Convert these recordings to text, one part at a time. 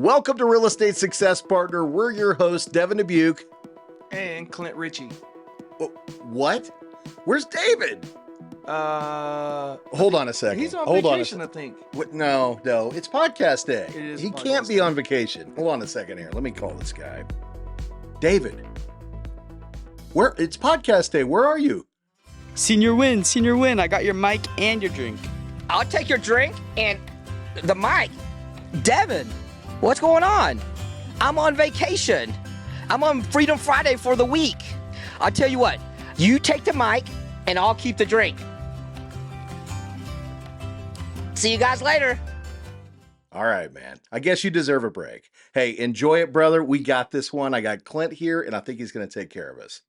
Welcome to Real Estate Success Partner. We're your hosts, Devin Dubuc. And Clint Richey. What? Where's David? Hold on a second. He's on Hold vacation, on I think. No, it's podcast day. It is He podcast can't be day. on vacation. Hold on a second here. Let me call this guy. David, it's podcast day. Where are you? Senior Nguyen, I got your mic and your drink. I'll take your drink and the mic. Devin, what's going on? I'm on vacation. I'm on Freedom Friday for the week. I'll tell you what, you take the mic and I'll keep the drink. See you guys later. All right, man. I guess you deserve a break. Hey, enjoy it, brother. We got this one. I got Clint here, and I think he's going to take care of us.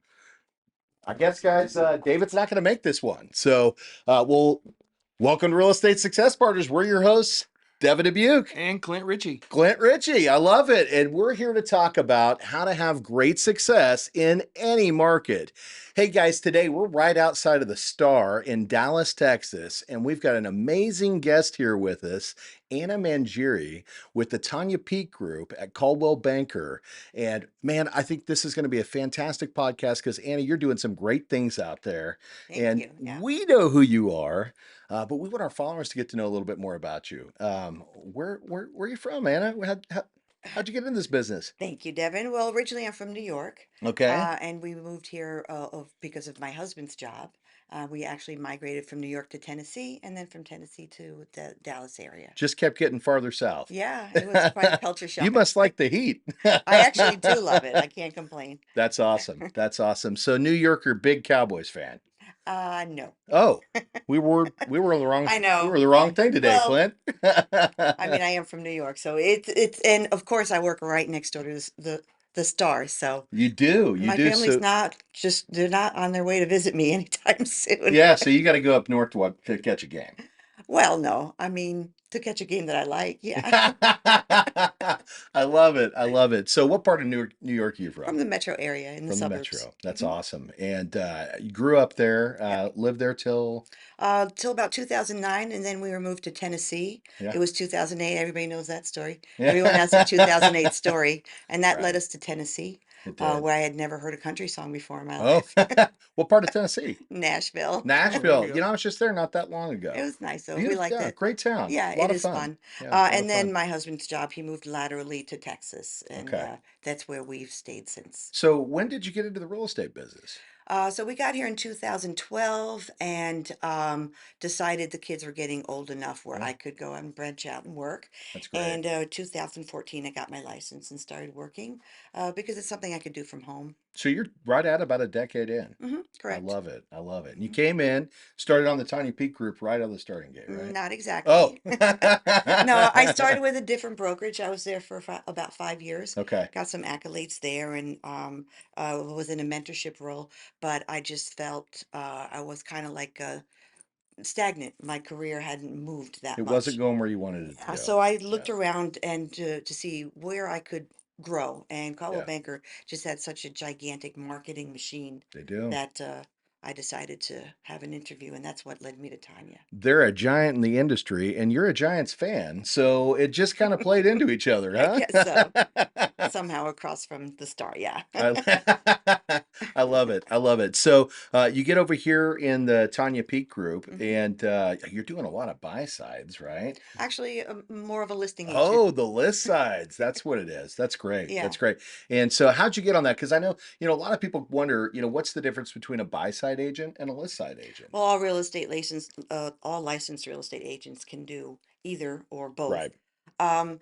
I guess, guys, David's not going to make this one. So, welcome to Real Estate Success Partners. We're your hosts, Devin Dubuc. And Clint Richey. Clint Richey. I love it. And we're here to talk about how to have great success in any market. Hey, guys, today we're right outside of the Star in Dallas, Texas, and we've got an amazing guest here with us, Anna Mangieri with the Tanya Peak Group at Coldwell Banker. And man, I think this is going to be a fantastic podcast because Anna, you're doing some great things out there. Thank you. Yeah. We know who you are, but we want our followers to get to know a little bit more about you. Where are you from, Anna? How'd you get in this business? Thank you, Devin. Well, originally I'm from New York, Okay. and we moved here because of my husband's job. We actually migrated from New York to Tennessee, and then from Tennessee to the Dallas area. Just kept getting farther south. Yeah, it was quite a culture shock. You must like the heat. I actually do love it. I can't complain. That's awesome. That's awesome. So New Yorker, big Cowboys fan. No. Oh, we were on the wrong. I know. We were the wrong thing today, Well, Clint. I mean, I am from New York, so it's and of course I work right next door to the Star. So You do. my family's they're not on their way to visit me anytime soon. Yeah, so you got to go up north to catch a game. Well, no, I mean to catch a game that I like. Yeah. I love it. I love it. So what part of New York are you From from? the metro area in the From the suburbs. metro. That's Mhm. awesome. And you grew up there, lived there till, Till about 2009, and then we were moved to Tennessee. yeah, It was 2008. Everybody knows that story. Yeah. Everyone has a 2008 story, and that led Right. us to Tennessee, It did. where I had never heard a country song before in my Oh, life. what part of Tennessee? Nashville. Nashville. you go. You know, I was just there not that long It ago. was nice though. We liked it. Great town. Yeah, A lot it of is fun. fun. Yeah, a lot And of then fun. my husband's job, he moved laterally to Texas, and Okay. that's where we've stayed since. So when did you get into the real estate business? So we got here in 2012 and decided the kids were getting old enough where Yeah. I could go and branch out and work. That's great. And 2014, I got my license and started working because it's something I could do from home. So you're right at about a decade in. I Correct. love it. I love it. And you Mhm. came in, started on the Tiny Peak Group right out of the starting gate, right? Not Oh. exactly. No, I started with a different brokerage. I was there for about 5 years. Okay. Got some accolades there and was in a mentorship role, but I just felt I was kind of like stagnant. My career hadn't moved that It much. wasn't going where you wanted it to go. So I Yeah. looked around and to see where I could grow. And Coldwell Yeah. Banker just had such a gigantic marketing machine They do. that I decided to have an interview, and that's what led me to Tanya. They're a giant in the industry, and you're a Giants fan, so it just kind of played into each other, I huh? guess so. Somehow across from the Star, yeah. I love it. I love it. So you get over here in the Tanya Peak Group, Mhm. and you're doing a lot of buy sides, right? Actually, more of a listing agent. Oh, the list sides. That's what it is. That's great. Yeah. That's great. And so how'd you get on that? Because I know, a lot of people wonder, what's the difference between a buy side agent and a list side agent? Well, all licensed real estate agents can do either or both. Right. Um,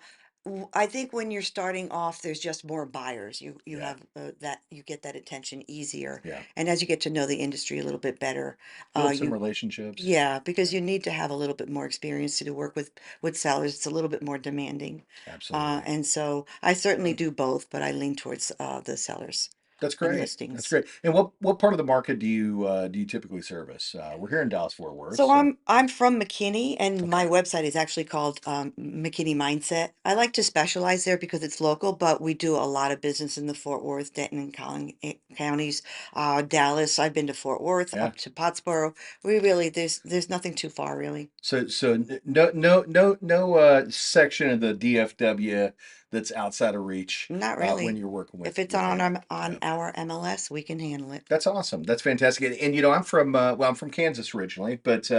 I think when you're starting off, there's just more buyers. You Yeah. have that you get that attention easier, Yeah. and as you get to know the industry a little bit better, Build some you relationships. yeah, because you need to have a little bit more experience to work with sellers. It's a little bit more demanding, Absolutely. and so I certainly do both, but I lean towards the sellers That's and great. That's listings. great. And what part of the market do you typically service? We're here in Dallas Fort Worth. So So I'm from McKinney, and my okay. website is actually called McKinney Mindset. I like to specialize there because it's local, but we do a lot of business in the Fort Worth, Denton, and counties. Dallas, I've been to Fort Worth, Yeah. up to Pottsboro. We really there's nothing too far really. So no section of the DFW that's outside of reach Not when really. you're working If it's with on Anna. on Yeah. our MLS, we can handle it. That's awesome. That's fantastic. And you know, I'm from well, I'm from Kansas originally, but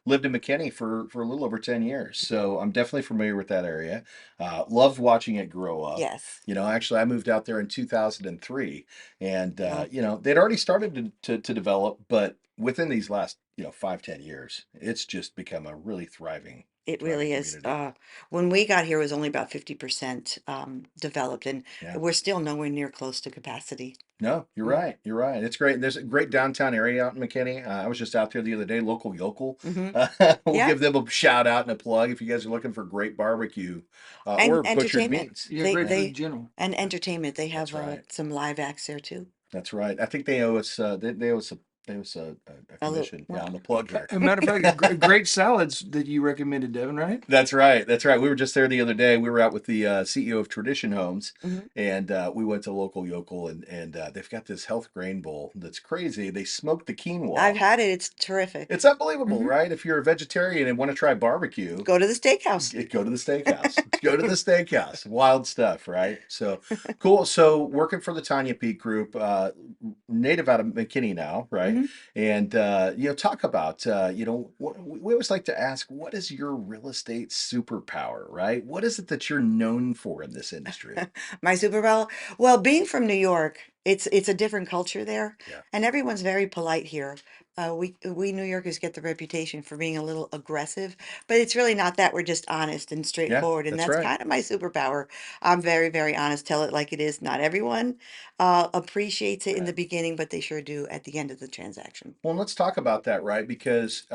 lived in McKinney for a little over 10 years. So I'm definitely familiar with that area. Loved watching it grow up. Yes. You know, actually, I moved out there in 2003, and Well, you know, they'd already started to develop, but within these last 5-10 years, it's just become a really it thriving really is. community. When we got here, it was only about 50% developed, and Yeah. we're still nowhere near close to capacity. No, you're Mm. right. You're right. It's great. There's a great downtown area out in McKinney. I was just out there the other day. Local yokel. Hmm. We'll Yeah, give them a shout out and a plug if you guys are looking for great barbecue and or butchered entertainment. meats. Yeah, They great Yeah, food in they general. and entertainment. They that's have right. some live acts there too. That's right. I think they owe us. They owe us a A little, commission. Yeah, well, on the plug here. As a matter of fact, great salads that you recommended, Devin, right? That's right. That's right. We were just there the other day. We were out with the CEO of Tradition Homes, mhm. and we went to local yokel, and they've got this health grain bowl that's crazy. They smoked the I've quinoa. had it. It's terrific. It's unbelievable, Hmm. right? If you're a vegetarian and want to try barbecue, Go to the steakhouse. go to the steakhouse. Go to the steakhouse. Wild stuff, right? So cool. So working for the Tanya Peak Group, native out of McKinney now, right? Hmm. And talk about we always like to ask, what is your real estate superpower, right? What is it that you're known for in this industry? My Super Bowl. Well, being from New York, it's a different culture there, Yeah, and everyone's very polite here. We New Yorkers get the reputation for being a little aggressive, but it's really not that. We're just honest and yeah, straightforward, and that's that's right. kind of my superpower. I'm very, very honest. Tell it like it is. Not everyone appreciates it in the Right. beginning, but they sure do at the end of the transaction. Well, let's talk about that, right? Because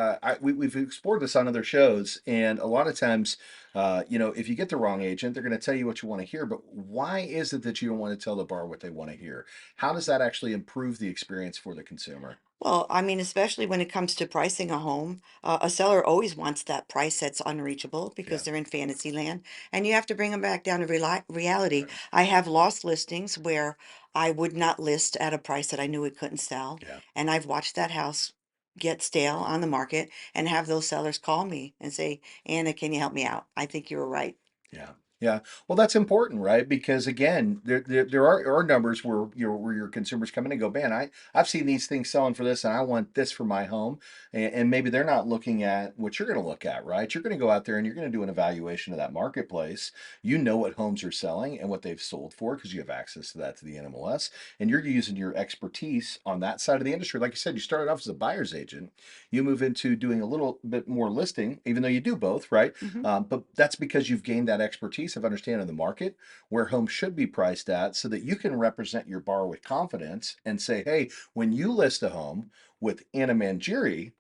we've explored this on other shows, and a lot of times, if you get the wrong agent, they're going to tell you what you want to hear. But why is it that you don't want to tell the bar what they want to hear? How does that actually improve the experience for the consumer? Well, I mean, especially when it comes to pricing a home, a seller always wants that price that's unreachable because Yeah, they're in fantasy land, and you have to bring them back down to reality. right. I have lost listings where I would not list at a price that I knew it couldn't sell, Yeah. and I've watched that house get stale on the market and have those sellers call me and say, "Anna, can you help me out? I think you were right." Yeah. Yeah. Well, that's important, right? Because again, there are numbers where your consumers come in and go, man, I've seen these things selling for this and I want this for my home. And maybe they're not looking at what you're going to look at, right? You're going to go out there and you're going to do an evaluation of that marketplace. You know what homes are selling and what they've sold for because you have access to that to the NMLS. And you're using your expertise on that side of the industry. Like you said, you started off as a buyer's agent. You move into doing a little bit more listing, even though you do both, right? Hmm. But that's because you've gained that expertise of understanding the market, where homes should be priced at, so that you can represent your borrower with confidence and say, hey, when you list a home with Anna Mangieri,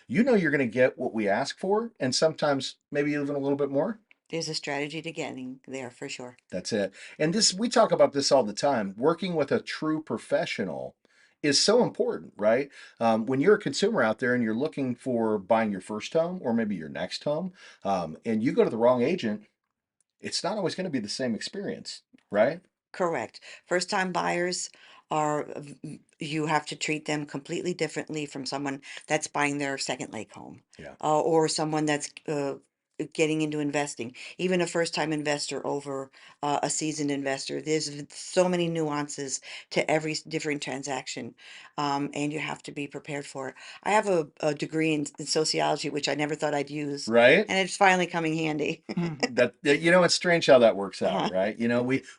you know you're going to get what we ask for, and sometimes maybe even a little bit more. There's a strategy to getting there for sure. That's it. And this, we talk about this all the time. Working with a true professional is so important, right? When you're a consumer out there and you're looking for buying your first home or maybe your next home, and you go to the wrong agent, it's not always going to be the same experience, right? Correct. First time buyers are, you have to treat them completely differently from someone that's buying their second lake home, Yeah, or someone that's getting into investing. Even a first time investor over a seasoned investor. There's so many nuances to every different transaction, and you have to be prepared for it. I have a degree in sociology, which I never thought I'd use, right. and it's finally coming handy. It's strange how that works out, Uh-huh. right?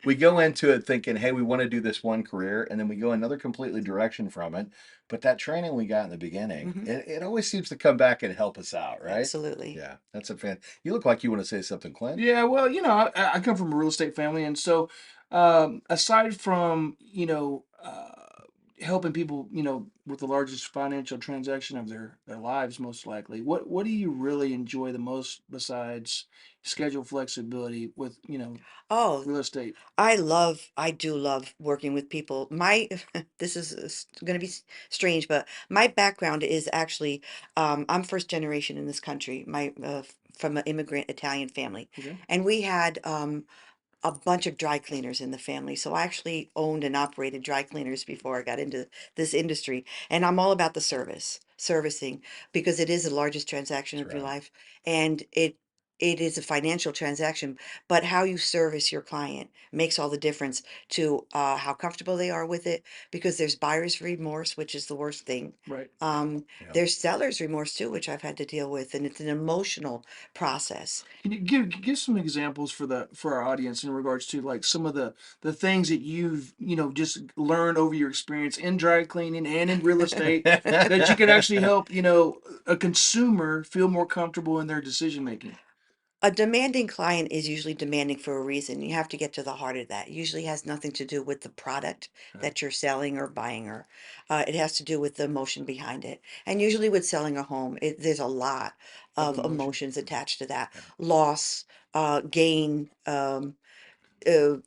We go into it thinking, hey, we want to do this one career, and then we go another completely direction from it. But that training we got in the beginning, Hmm. it always seems to come back and help us out, right? Absolutely. Yeah, that's a fan. You look like you want to say something, Clint. Yeah, well, I come from a real estate family, and so aside from helping people, with the largest financial transaction of their lives, most likely, what do you really enjoy the most besides schedule flexibility with Oh, real estate? I do love working with people. My, this is going to be strange, but my background is actually, I'm first generation in this country. From an immigrant Italian family, Okay. and we had a bunch of dry cleaners in the family. So I actually owned and operated dry cleaners before I got into this industry. And I'm all about the servicing, because it is the largest transaction That's of your right. life. And it it is a financial transaction, but how you service your client makes all the difference to how comfortable they are with it, because there's buyer's remorse, which is the worst thing. Right. Yeah. There's seller's remorse too, which I've had to deal with, and it's an emotional process. Can you give some examples for for our audience in regards to like some of the things that you've just learned over your experience in dry cleaning and in real estate that you can actually help a consumer feel more comfortable in their decision making? A demanding client is usually demanding for a reason. You have to get to the heart of that. It usually has nothing to do with the product Okay. that you're selling or buying, or it has to do with the emotion behind it. And usually with selling a home, there's a lot Of of emotion. emotions attached to that. Yeah. Loss, gain,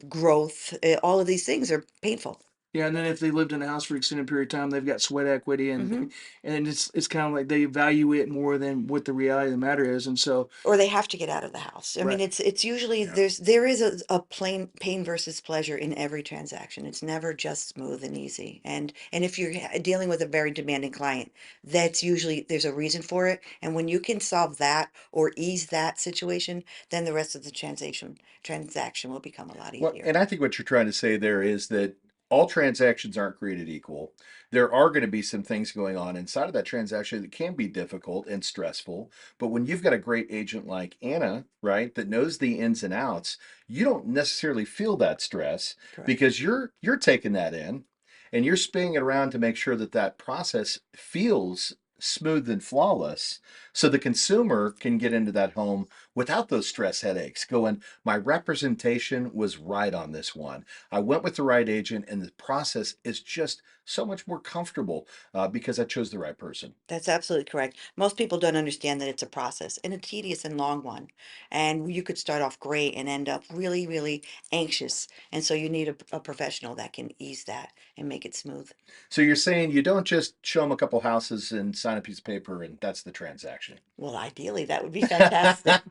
growth, all of these things are painful. Yeah, and then if they lived in a house for an extended period of time, they've got sweat equity, and Hmm. and it's kind of like they value it more than what the reality of the matter is, and so Or they have to get out of the house. I mean, right. it's usually Yeah. there is a plain pain versus pleasure in every transaction. It's never just smooth and easy. And if you're dealing with a very demanding client, that's usually there's a reason for it. And when you can solve that or ease that situation, then the rest of the transaction will become a lot Well, easier. and I think what you're trying to say there is that all transactions aren't created equal. There are going to be some things going on inside of that transaction that can be difficult and stressful. But when you've got a great agent like Anna, right, that knows the ins and outs, you don't necessarily feel that stress Correct. because you're taking that in and you're spinning it around to make sure that that process feels smooth and flawless so the consumer can get into that home without those stress headaches going, my representation was right on this one. I went with the right agent, and the process is just so much more comfortable because I chose the right person. That's absolutely correct. Most people don't understand that it's a process and a tedious and long one. And you could start off great and end up really, really anxious. And so you need a professional that can ease that and make it smooth. So you're saying you don't just show them a couple houses and sign a piece of paper, and that's the transaction. Well, ideally, that would be fantastic.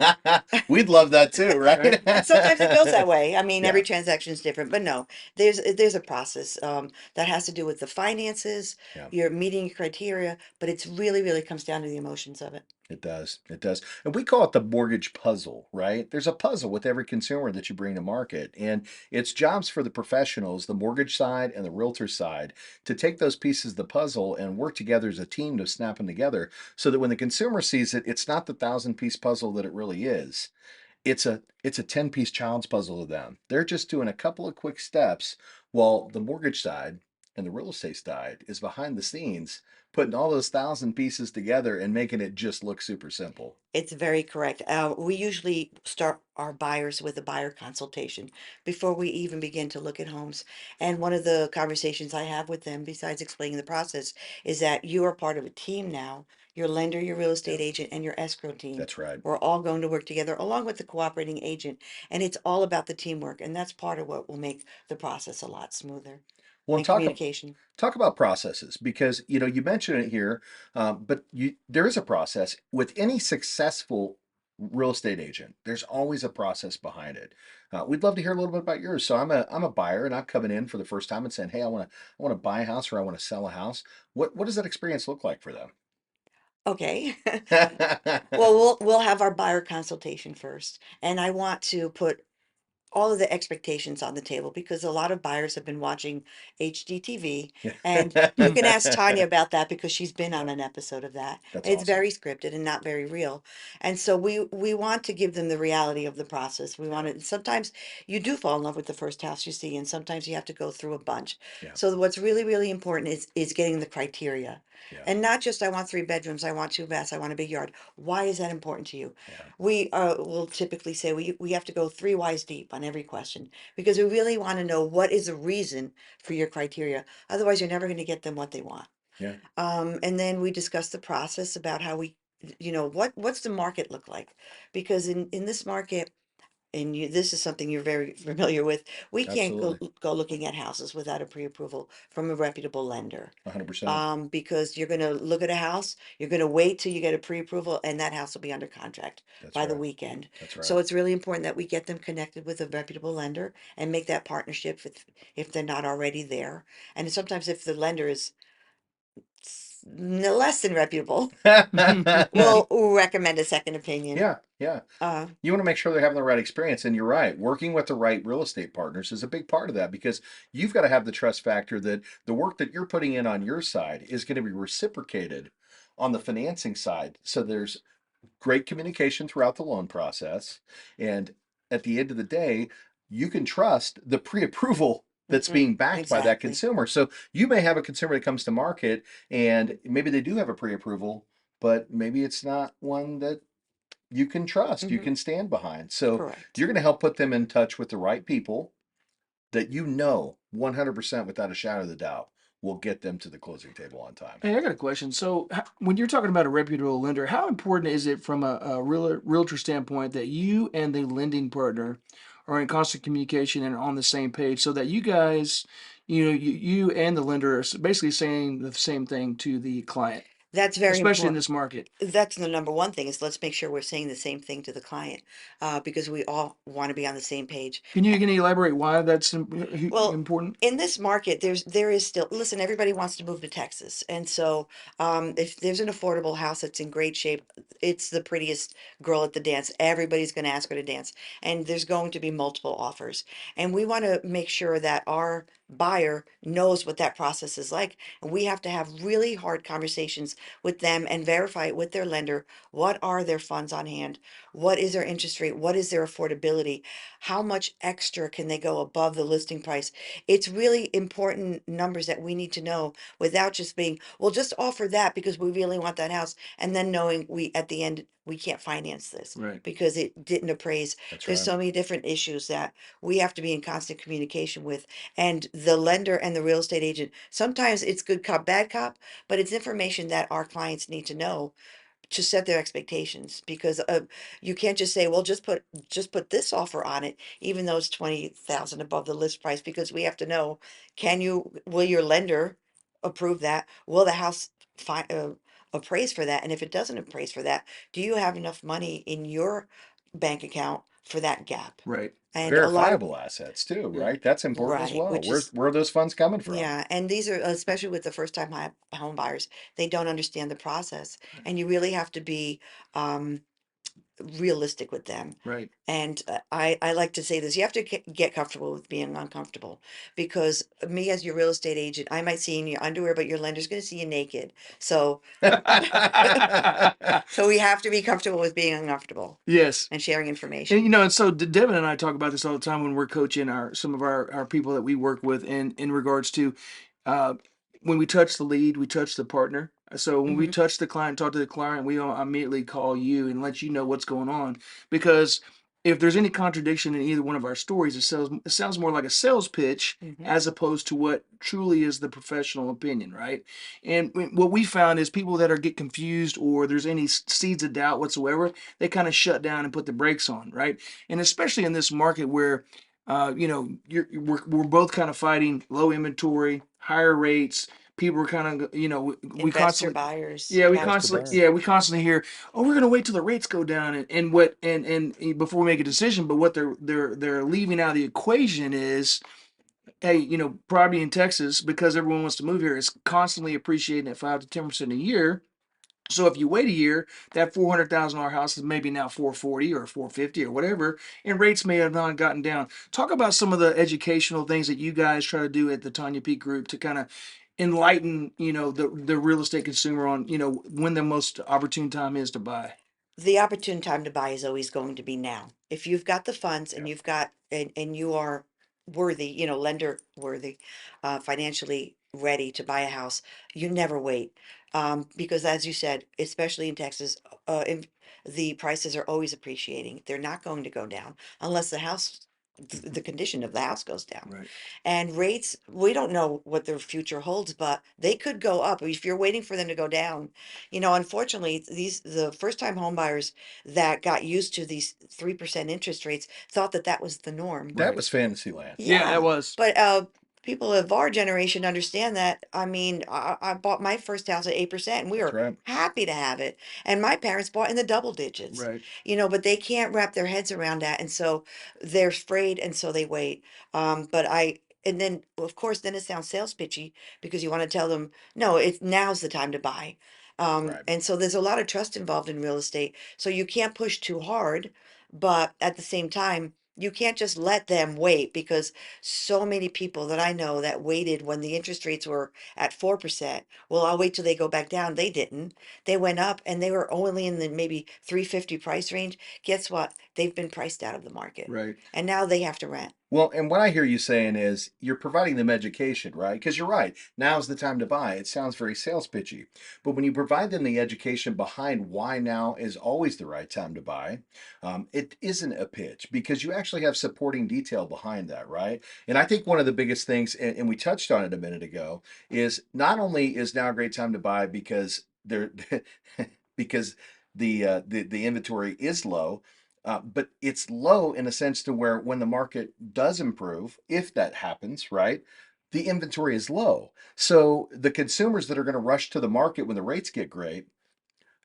We'd love that too, Right. right? And sometimes it feels that way. I mean, Yeah, every transaction is different, but no, there's a process that has to do with the finances, yeah. you're meeting your criteria, but it's really, really comes down to the emotions of it. It does. It does. And we call it the mortgage puzzle, right? There's a puzzle with every consumer that you bring to market. And it's jobs for the professionals, the mortgage side and the realtor side, to take those pieces of the puzzle and work together as a team to snap them together so that when the consumer sees it, it's not the 1,000 piece puzzle that it really is. It's a 10 piece child's puzzle to them. They're just doing a couple of quick steps while the mortgage side and the real estate side is behind the scenes putting all those 1,000 pieces together and making it just look super simple. It's very correct. We usually start our buyers with a buyer consultation before we even begin to look at homes. And one of the conversations I have with them, besides explaining the process, is that you are part of a team now. Your lender, your real Yeah, estate agent, and your escrow team. that's right. We're all going to work together along with the cooperating agent. And it's all about the teamwork. And that's part of what will make the process a lot smoother. Well, And communication. talk about processes because you mentioned it here, but there is a process with any successful real estate agent. There's always a process behind it. We'd love to hear a little bit about yours. So I'm a buyer and I'm coming in for the first time and saying, hey, I want to buy a house or I want to sell a house. What does that experience look like for them? Okay. Well, we'll have our buyer consultation first. And I want to put all of the expectations on the table because a lot of buyers have been watching HGTV, and you can ask Tanya about that because she's been on Yeah, an episode of that. that's It's awesome. very scripted and not very real. And so we want to give them the reality of the process. We Yeah, want to sometimes you do fall in love with the first house you see, and sometimes you have to go through a bunch. yeah, So what's really, really important is getting the criteria. yeah, And not just I want 3 bedrooms, I want 2 baths, I want a big yard. Why is that important to you? yeah, We will typically say we have to go 3 whys deep on every question because we really want to know what is the reason for your criteria. Otherwise, you're never going to get them what they want. yeah. And then we discuss the process about how what's the market look like? Because in this market, and this is something you're very familiar with, we can't Absolutely. go looking at houses without a pre-approval from a reputable lender. 100%. Because you're going to look at a house, you're going to wait till you get a pre-approval, and that house will be under contract That's by the right. weekend. That's So right. it's really important that we get them connected with a reputable lender and make that partnership if they're not already there. And sometimes if the lender is less than reputable will recommend a second opinion. Yeah, yeah. You want to make sure they're having the right experience. And you're right. Working with the right real estate partners is a big part of that because you've got to have the trust factor that the work that you're putting in on your side is going to be reciprocated on the financing side. So there's great communication throughout the loan process. And at the end of the day, you can trust the pre approval that's being backed by that Exactly. consumer. So you may have a consumer that comes to market and maybe they do have a pre approval, but maybe it's not one that you can trust, you can stand behind. So Correct. you're going to help put them in touch with the right people that 100% without a shadow of the doubt will get them to the closing table on time. Hey, I got a question. So, when you're talking about a reputable lender, how important is it from a realtor standpoint that you and the lending partner are in constant communication and on the same page, so that you guys, you and the lender are basically saying the same thing to the client, That's very especially in important. this market? That's the number one thing is let's make sure we're saying the same thing to the client, because we all want to be on the same page. Can you elaborate why that's Well, important? in this market, there is still, listen, everybody wants to move to Texas. And so if there's an affordable house that's in great shape, it's the prettiest girl at the dance. Everybody's going to ask her to dance. And there's going to be multiple offers. And we want to make sure that our buyer knows what that process is like. And we have to have really hard conversations with them and verify it with their lender. What are their funds on hand? What is their interest rate? What is their affordability? How much extra can they go above the listing price? It's really important numbers that we need to know without just being, well, just offer that because we really want that house. And then knowing we, at the end, we can't finance this Right. because it didn't appraise. That's There's right. so many different issues that we have to be in constant communication with. And the lender and the real estate agent, sometimes it's good cop, bad cop, but it's information that our clients need to know to set their expectations because you can't just say, well, just put this offer on it, even though it's 20,000 above the list price, because we have to know, will your lender approve that? Will the house appraise for that? And if it doesn't appraise for that, do you have enough money in your bank account for that gap? Right. And a lot of, Verifiable assets too, Yeah. right? That's important as right, well. which is, Where are those funds coming from? yeah, and these are especially with the first time home buyers, they don't understand the process, and you really have to be um realistic with them. Right. And I like to say this, you have to get comfortable with being uncomfortable because me as your real estate agent, I might see you in your underwear, but your lender's going to see you naked. So, so we have to be comfortable with being uncomfortable Yes. and sharing And information. and so Devin and I talk about this all the time when we're coaching some of our people that we work with in regards to uh, when we touch the lead, we touch the partner. So when we Hmm. touch the client, talk to the client, we all immediately call you and let you know what's going on. Because if there's any contradiction in either one of our stories, it sounds more like a sales pitch Hmm. as opposed to what truly is the professional opinion, right? And what we found is people that are get confused or there's any seeds of doubt whatsoever, they kind of shut down and put the brakes on, right? And especially in this market where, we're both kind of fighting low inventory, higher rates. People are kind of, we Investor constantly, buyers yeah, have, we constantly hear, oh, we're gonna wait till the rates go down, and before we make a decision. But what they're leaving out of the equation is, hey, property in Texas, because everyone wants to move here, is constantly appreciating at 5 to 10% a year. So if you wait a year, that $400,000 house is maybe now 440 or 450 or whatever, and rates may have not gotten down. Talk about some of the educational things that you guys try to do at the Tanya Peak Group to kind of enlighten, the real estate consumer on, when the most opportune time is to buy. the opportune time to buy is always going to be now. If you've got the funds and Yeah. you've got and you are worthy, lender worthy, financially ready to buy a house, you never wait. Because as you said, especially in Texas, the prices are always appreciating. They're not going to go down unless the condition of the house goes down. Right. And rates, we don't know what their future holds, but they could go up if you're waiting for them to go down. Unfortunately, the first time home buyers that got used to these 3% interest rates thought that that was the norm. That Right. was fantasy land. Yeah, that Yeah, was. but people of our generation understand that. I mean, I bought my first house at 8%, and we That's were right. happy to have it. And my parents bought in the double digits, Right. but they can't wrap their heads around that, and so they're afraid, and so they wait. But and then of course then it sounds sales pitchy because you want to tell them no, it's now's the time to buy. Right. And so there's a lot of trust involved in real estate, so you can't push too hard, but at the same time you can't just let them wait, because so many people that I know that waited when the interest rates were at 4%. Well, I'll wait till they go back down. They didn't. They went up and they were only in the maybe 350 price range. Guess what? They've been priced out of the market. Right. And now they have to rent. Well, and what I hear you saying is you're providing them education, right? Because you're right. Now's the time to buy. It sounds very sales pitchy. But when you provide them the education behind why now is always the right time to buy, it isn't a pitch because you actually have supporting detail behind that, right? And I think one of the biggest things, and we touched on it a minute ago, is not only is now a great time to buy because they're because the inventory is low, but it's low in a sense to where when the market does improve, if that happens, right, the inventory is low. So the consumers that are going to rush to the market when the rates get great,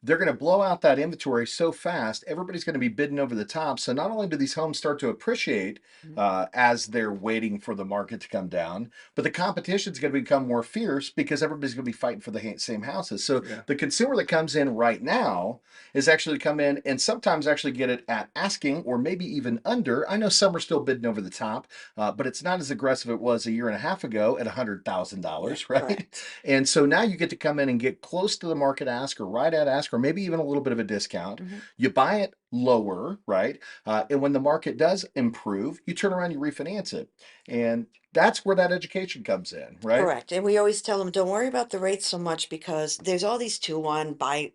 they're going to blow out that inventory so fast, everybody's going to be bidding over the top. So not only do these homes start to appreciate Mhm. as they're waiting for the market to come down, but the competition is going to become more fierce because everybody's going to be fighting for the same houses. So Yeah. the consumer that comes in right now is actually come in and sometimes actually get it at asking or maybe even under. I know some are still bidding over the top, but it's not as aggressive as it was a year and a half ago at Yeah, $100,000, right? correct. And so now you get to come in and get close to the market ask or right at ask or maybe even a little bit of a discount. Hmm. You buy it lower, right? And when the market does improve, you turn around, you refinance it. And that's where that education comes in, right? Correct. And we always tell them, don't worry about the rates so much, because there's all these 2-1 buy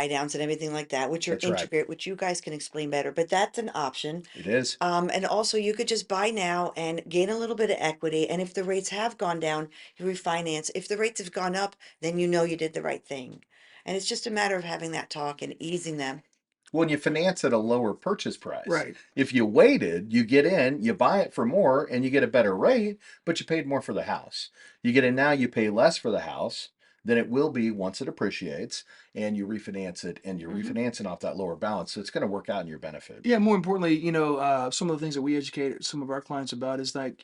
downs and everything like that, which are That's right. intricate, which you guys can explain better, but that's an option. It is. And also you could just buy now and gain a little bit of equity. And if the rates have gone down, you refinance. If the rates have gone up, then you know you did the right thing. And it's just a matter of having that talk and easing them. When you finance at a lower purchase price. Right. If you waited, you get in, you buy it for more, and you get a better rate, but you paid more for the house. You get in now, you pay less for the house than it will be once it appreciates, and you refinance it, and you're Hmm. refinancing off that lower balance. So it's going to work out in your benefit. Yeah, more importantly, some of the things that we educate some of our clients about is like,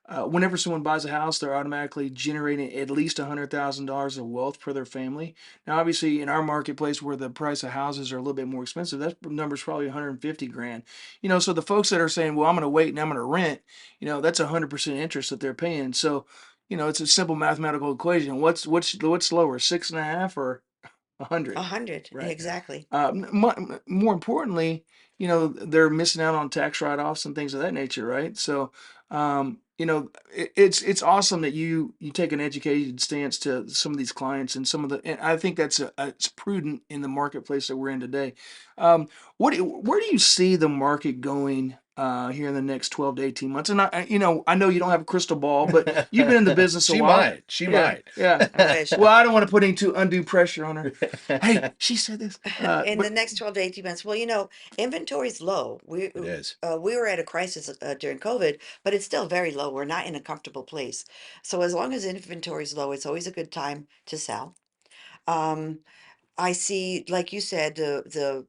whenever someone buys a house, they're automatically generating at least $100,000 of wealth for their family. Now, obviously, in our marketplace where the price of houses are a little bit more expensive, that number's probably 150 grand. So the folks that are saying, "Well, I'm going to wait and I'm going to rent," that's 100% interest that they're paying. So, it's a simple mathematical equation. What's lower, 6.5 or 100? 100, Right. Yeah. exactly. More importantly, they're missing out on tax write-offs and things of that nature, right? So, it's awesome that you take an educated stance to some of these clients and some of the. And I think it's prudent in the marketplace that we're in today. Um, where do you see the market going here in the next 12 to 18 months? And I know you don't have a crystal ball, but you've been in the business a She while. might. She Yeah, might. yeah. I wish. Well, I don't want to put any too undue pressure on her. Hey, she said this. In the But next 12 to 18 months. Well, inventory's low. It is. We were at a crisis during COVID, but it's still very low. We're not in a comfortable place. So as long as inventory's low, it's always a good time to sell. Um, I see, like you said, the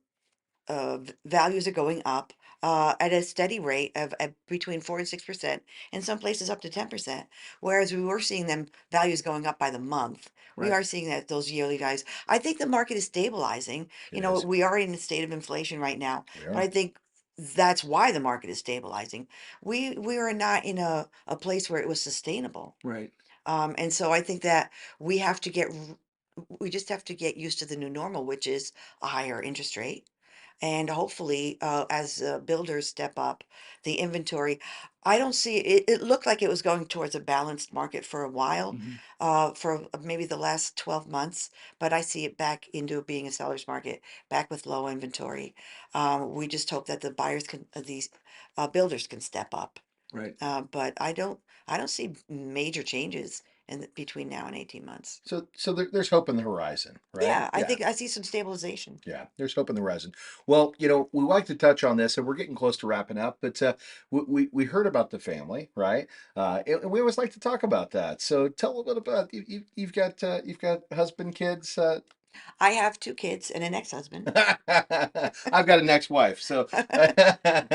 values are going up at a steady rate of at between 4 and 6%, in some places up to 10%. Whereas we were seeing them values going up by the month. We right, are seeing that those yearly values. I think the market is stabilizing. It is. We are in a state of inflation right now, We but are. I think that's why the market is stabilizing. We are not in a place where it was sustainable. right, And so I think that we have to get we just have to get used to the new normal, which is a higher interest rate. And hopefully, as builders step up the inventory, I don't see it. It looked like it was going towards a balanced market for a while, hmm for maybe the last 12 months, but I see it back into being a seller's market, back with low inventory. We just hope that the these builders can step up. right. But I don't see major changes between now and 18 months. So there's hope in the horizon, right? Yeah, I Yeah. think I see some stabilization. Yeah, there's hope in the horizon. Well, we like to touch on this, and we're getting close to wrapping up. But we heard about the family, right? And we always like to talk about that. So tell a little bit about you've got husband, kids. I have 2 kids and an ex-husband. I've got an ex-wife, so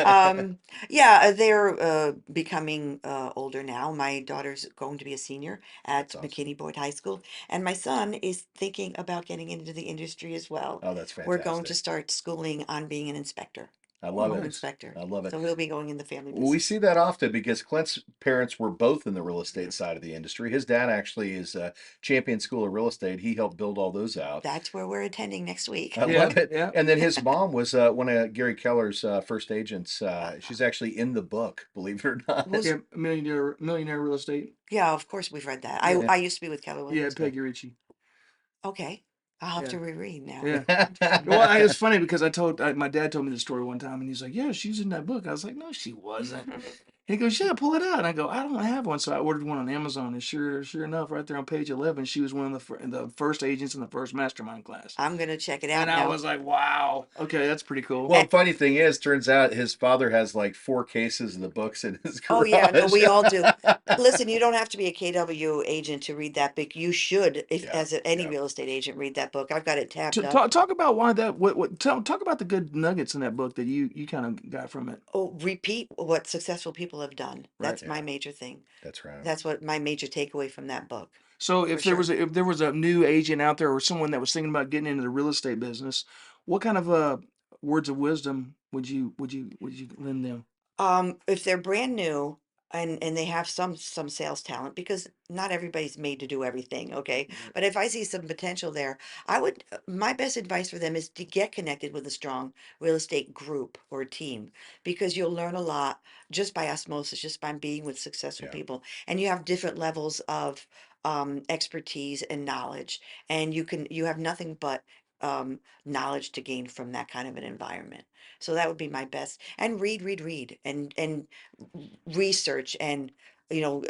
Um, yeah, they're becoming older now. My daughter's going to be a senior at that's awesome. McKinney Boyd High School, and my son is thinking about getting into the industry as well. Oh, that's We're going to fantastic. start schooling on being an inspector, I Oh, love home it. nice. inspector. I love it. So he'll be going in the family We business. see that often because Clint's parents were both in the real estate side of the industry. His dad actually is a champion school of real estate. He helped build all those out. That's where we're attending next week. I Yeah, love it. yeah. And then his mom was one of Gary Keller's first agents. Uh, She's actually in the book, believe it or not. Yeah, millionaire real estate. yeah, of course we've read that. I Yeah, I used to be with Keller yeah, Williams. Peggy Richey. Okay, I'll have Yeah, to reread now. yeah. Well, it's funny because my dad told me the story one time, and he's like, "Yeah, she's in that book." I was like, "No, she wasn't." And he goes, "Yeah, pull it out." And I go, "I don't have one," so I ordered one on Amazon, and sure enough, right there on page 11, she was one of the first agents in the first mastermind class. I'm gonna check it out And I now. was like, "Wow, okay, that's pretty cool." Well, funny thing is, turns out his father has like 4 cases of the books in his Oh yeah, no, garage. we all do. Listen, you don't have to be a KW agent to read that book. You should, if Yeah, as any yeah. real estate agent, read that book. I've got it tabbed up. Talk about why that what talk about the good nuggets in that book that you kind of got from it, Oh, repeat what successful people have done. right? That's my Yeah, major thing. that's right. That's what my major takeaway from that book, So for if sure. there was a new agent out there or someone that was thinking about getting into the real estate business, what kind of words of wisdom would you lend them? If they're brand new and they have some sales talent, because not everybody's made to do everything, okay? Right. But if I see some potential there, I would my best advice for them is to get connected with a strong real estate group or team, because you'll learn a lot just by osmosis, just by being with successful Yeah. people, and you have different levels of expertise and knowledge, and you have nothing but knowledge to gain from that kind of an environment. So that would be my best. And read, and research, and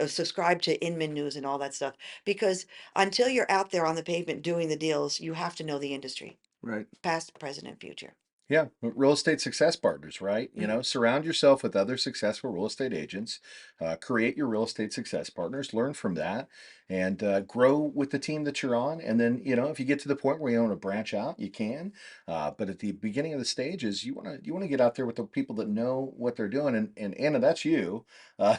subscribe to Inman News and all that stuff. Because until you're out there on the pavement doing the deals, you have to know the industry, Right. past, present, and future. Yeah, real estate success partners, right? You Mhm. know, surround yourself with other successful real estate agents, create your real estate success partners, learn from that, and grow with the team that you're on. And then, you know, if you get to the point where you want to branch out, you can. But at the beginning of the stages, you want to get out there with the people that know what they're doing. And Anna, that's you. Uh,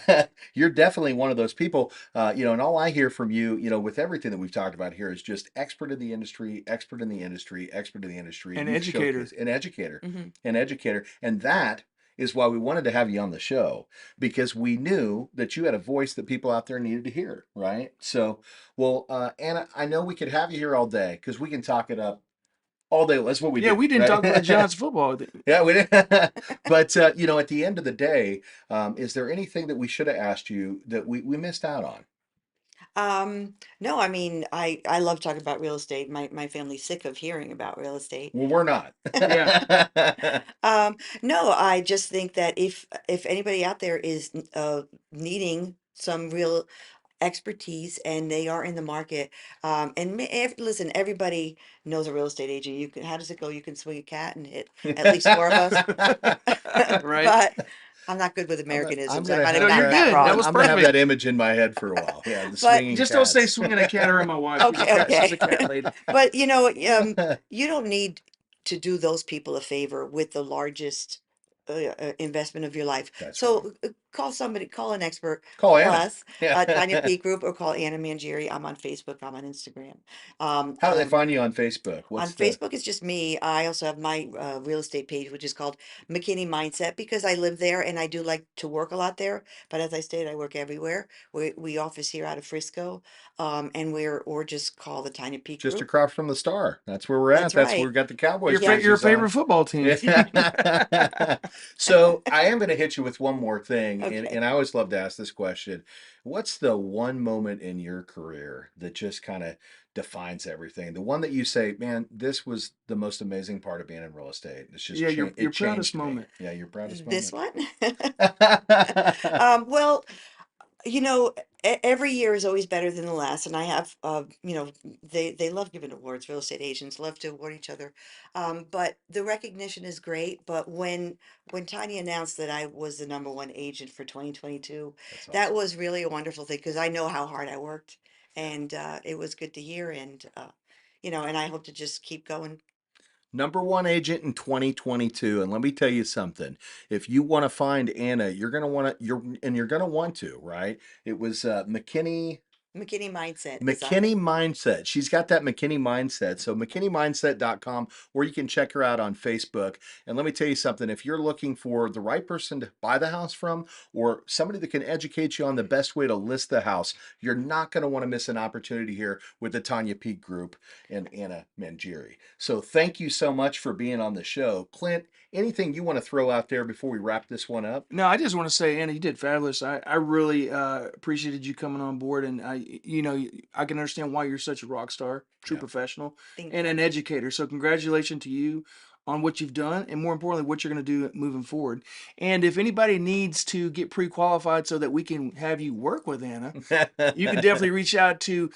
you're definitely one of those people. You know, and all I hear from you, you know, with everything that we've talked about here is just expert in the industry, expert in the industry, expert in the industry. An You've educator. showcased an educator, Hmm. an educator, and that is why we wanted to have you on the show, because we knew that you had a voice that people out there needed to hear, right? So, well, Anna, I know we could have you here all day because we can talk it up all day. That's what we Yeah, do, we didn't right? talk about John's football. Yeah, we did. But you know, at the end of the day, is there anything that we should have asked you that we missed out on? No, I mean, I love talking about real estate. My family's sick of hearing about real estate. Well, we're not. Yeah. No, I just think that if anybody out there is needing some real expertise and they are in the market, listen, everybody knows a real estate agent. You can, how does it go? You can swing a cat and hit at least four of us. Right. But I'm not good with I'm Americanisms. I gonna might have No, have you're gotten that. that good. That wrong. was I'm gonna have perfect. that image in my head for a while. Yeah, the But swinging Just don't say cats. swinging a cat around my wife. okay, She's a okay. cat lady. But you don't need to do those people a favor with the largest investment of your life. That's right. So call somebody, call an expert, Call call Anna. us, Tanya Yeah. Peak Group, or call Anna Mangieri. I'm on Facebook. I'm on Instagram. Um, How do they um, find you on Facebook? on What's the Facebook, it's just me. I also have my real estate page, which is called McKinney Mindset, because I live there and I do like to work a lot there. But as I stated, I work everywhere. We office here out of Frisco, and or just call the Tiny Peak just Group. across from the star? That's where we're at. That's That's where right. we've got the Cowboys Yeah. Your jerseys favorite on. football team. Yeah. So I am going to hit you with one more thing, Okay. and I always love to ask this question. What's the one moment in your career that just kind of defines everything? The one that you say, man, this was the most amazing part of being in real estate. It's just Yeah, your it proudest changed me. moment. Yeah, your proudest This moment. one? Well, every year is always better than the last, and I have, they love giving awards. Real estate agents love to award each other, but the recognition is great. But when Tanya announced that I was the number one agent for 2022, That's that awesome. was really a wonderful thing because I know how hard I worked, Yeah. and it was good to hear. And and I hope to just keep going. #1 agent in 2022. And let me tell you something. If you want to find Anna, you're going to want to, you're going to want to, right? It was McKinney Mindset is on McKinney Mindset. She's got that McKinney Mindset. So McKinneyMindset.com, or you can check her out on Facebook. And let me tell you something, if you're looking for the right person to buy the house from, or somebody that can educate you on the best way to list the house, you're not going to want to miss an opportunity here with the Tanya Peak Group and Anna Mangieri. So thank you so much for being on the show. Clint, anything you want to throw out there before we wrap this one up? No, I just want to say, Anna, you did fabulous. I really appreciated you coming on board, and I can understand why you're such a rock star, true Yeah. professional, Thank and you. an educator. So congratulations to you on what you've done, and more importantly, what you're going to do moving forward. And if anybody needs to get pre-qualified so that we can have you work with Anna, you can definitely reach out to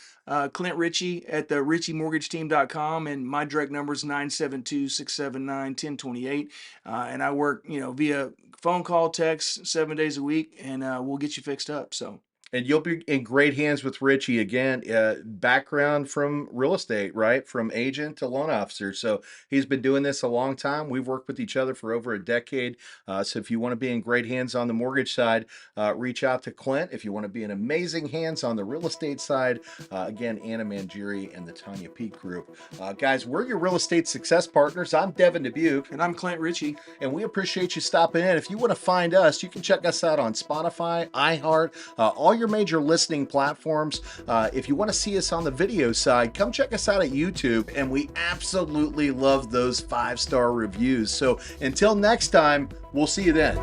Clint Richey at the RicheyMortgageTeam.com, and my direct number is 972-679-1028. And I work, via phone call, text, 7 days a week, and we'll get you fixed up. So. And you'll be in great hands with Richey again. Background from real estate, right? From agent to loan officer. So he's been doing this a long time. We've worked with each other for over a decade. So if you want to be in great hands on the mortgage side, reach out to Clint. If you want to be in amazing hands on the real estate side, again, Anna Mangieri and the Tanya Peak Group. Guys, we're your real estate success partners. I'm Devin Dubuc. And I'm Clint Richey. And we appreciate you stopping in. If you want to find us, you can check us out on Spotify, iHeart, all your major listening platforms. If you want to see us on the video side, come check us out at YouTube. And we absolutely love those 5-star reviews. So until next time, we'll see you then.